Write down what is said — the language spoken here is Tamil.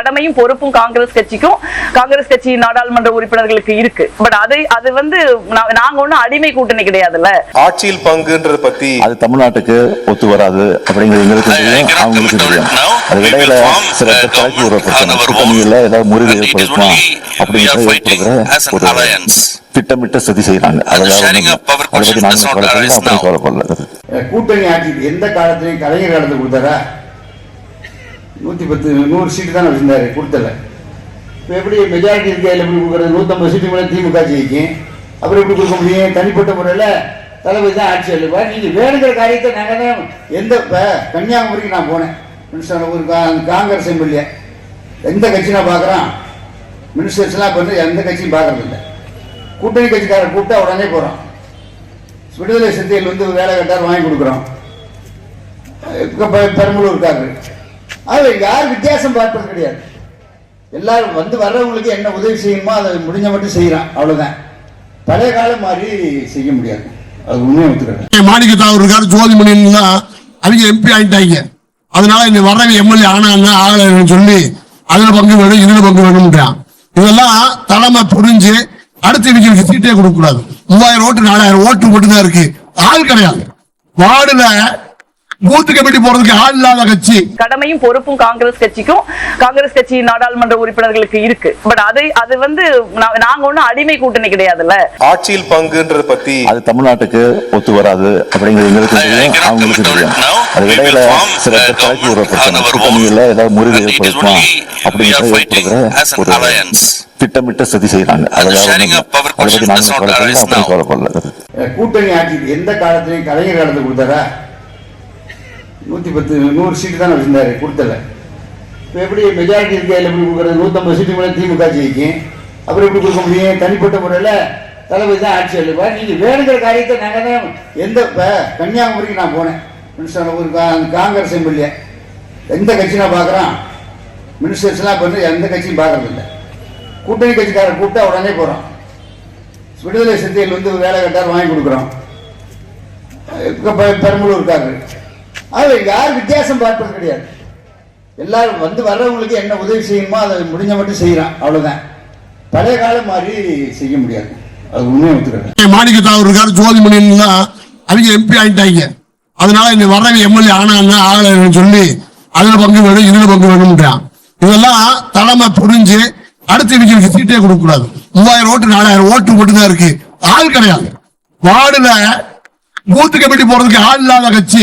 கடமையும் பொறுப்பும் காங்கிரஸ் கட்சி நாடாளுமன்ற உறுப்பினர்களுக்கு இருக்கு. பட் அது வந்து நாங்க ஒண்ணும் அடிமை கூட்டணி கிடையாதுல்ல. ஆட்சியில் பங்குன்றத பத்தி அது தமிழ்நாட்டுக்கு ஒத்து வராது அப்படிங்கிறது எங்களுக்கு தெரியும், அவங்களுக்கு தெரியும். அது இடையில சில தலைப்பு கூட்டணியில ஏதாவது முறிவு ஏற்படுத்துமா அப்படிங்கிறத ஏற்படுகிற ஒரு திட்டமிட்ட சதி செய்யறாங்க. கூட்டணி ஆட்சி எந்த காலத்திலையும் கலைஞர் காலத்தை கொடுத்தாரா? 110 சீட்டு தான் வச்சிருந்தாரு, கொடுத்தல. இப்போ எப்படி மெஜாரிட்டி இருக்கையில் எப்படி கொடுக்குறது? 150 சீட்டு மேலே திமுக ஜெயிக்கும், அப்புறம் எப்படி கொடுக்க முடியும்? தனிப்பட்ட முறையில் தளபதி தான் ஆட்சி அளிப்பா. நீங்கள் வேணுங்கிற காரியத்தை நாங்கள் தான் இப்போ கன்னியாகுமரிக்கு நான் போனேன். மினிஸ்டர் ஒரு காங்கிரஸ் எம்எல்ஏ எந்த கட்சி நான் பார்க்குறான், மினிஸ்டர்ஸ்லாம் இப்போ எந்த கட்சியும் பார்க்கறது இல்லை. கூட்டணி கட்சிக்காரர் கூப்பிட்டா உடனே போகிறோம். விடுதலை சிறுத்தைகள் வந்து வேலை கட்டார் வாங்கி கொடுக்குறோம். பெரம்பலூர்காரர் அது யார் வித்தியாசம் பார்ப்பது கிடையாது. எல்லாரும் வந்து வர்றவங்களுக்கு என்ன உதவி செய்யணுமோ அதை முடிஞ்ச மட்டும் செய்யறான், அவ்வளவுதான். பழைய காலம் மாதிரி செய்ய முடியாது, அது உண்மையை ஒத்துக்கிறேன். மாணிக்கத்தாவர் இருக்காரு, ஜோதிமணியன் தான் அவங்க எம்பி ஆயிட்டாங்க. அதனால இந்த வர்றவங்க எம்எல்ஏ ஆனா ஆகலன்னு சொல்லி அதுல பங்கு வேணும் இதுல பங்கு வேணும்ன்றான். இதெல்லாம் தலைமை புரிஞ்சு அடுத்த இவங்களுக்கு சீட்டே கொடுக்க கூடாது. 3000 ஓட்டு 4000 ஓட்டு மட்டும்தான் இருக்கு, ஆள் கிடையாது. வார்டுல பூத்து கமிட்டி போறதுக்கு ஆள் இல்லாத கட்சி. கடமையும் பொறுப்பும் காங்கிரஸ் கட்சி நாடாளுமன்ற உறுப்பினர்களுக்கு இருக்கு. பட் அது வந்து நாங்க ஒண்ணும் அடிமை கூட்டணி கிடையாதுல்ல. ஆட்சியில் பங்குன்றத பத்தி அது தமிழ்நாட்டுக்கு ஒத்து வராது அப்படிங்கிறது எங்களுக்கு தெரியும், அவங்களுக்கு தெரியும். அது இடையில சில தலைப்பு கூட்டணியில ஏதாவது முறிவு ஏற்படுத்துமா அப்படிங்கிறத ஏற்படுகிற ஒரு திட்டமிட்ட சதி செய்யறாங்க. கூட்டணி ஆட்சி எந்த காலத்திலையும் கலைஞர் காலத்தை கொடுத்தாரா? 110 சீட்டு தான் வச்சிருந்தாரு, கொடுத்தல. இப்போ எப்படி மெஜாரிட்டி இருக்கையில் எப்படி கொடுக்குறது? 150 சீட்டு மேலே திமுக ஜெயிக்கும், அப்புறம் எப்படி கொடுக்க முடியும்? தனிப்பட்ட முறையில் தளபதி தான் ஆட்சி அளிப்பா. நீங்கள் வேணுங்கிற காரியத்தை நாங்கள் தான் இப்போ கன்னியாகுமரிக்கு நான் போனேன். மினிஸ்டர் ஒரு காங்கிரஸ் எம்எல்ஏ எந்த கட்சி நான் பார்க்குறான், மினிஸ்டர்ஸ்லாம் இப்போ எந்த கட்சியும் பார்க்கறது இல்லை. கூட்டணி கட்சிக்காரர் கூப்பிட்டா உடனே போகிறோம். விடுதலை சிறுத்தைகள் வந்து வேலை கட்டார் வாங்கி கொடுக்குறோம். பெரம்பலூர்காரர் அது யார் வித்தியாசம் பார்ப்பது கிடையாது. எல்லாரும் வந்து வர்றவங்களுக்கு என்ன உதவி செய்யணுமோ அதை முடிஞ்ச மட்டும் செய்யறான், அவ்வளவுதான். பழைய காலம் மாதிரி செய்ய முடியாது, அது உண்மையை ஒத்துக்கிறேன். மாணிக்கத்தாவர் இருக்காரு, ஜோதிமணியன் தான் அவங்க எம்பி ஆயிட்டாங்க. அதனால இந்த வர்றவங்க எம்எல்ஏ ஆனா ஆகலன்னு சொல்லி அதுல பங்கு வேணும் இதுல பங்கு வேணும்ன்றான். இதெல்லாம் தலைமை புரிஞ்சு அடுத்த இவங்களுக்கு சீட்டே கொடுக்க கூடாது. 3000 ஓட்டு 4000 ஓட்டு மட்டும்தான் இருக்கு, ஆள் கிடையாது. வார்டுல பூத்து கமிட்டி போறதுக்கு ஆள் இல்லாத கட்சி.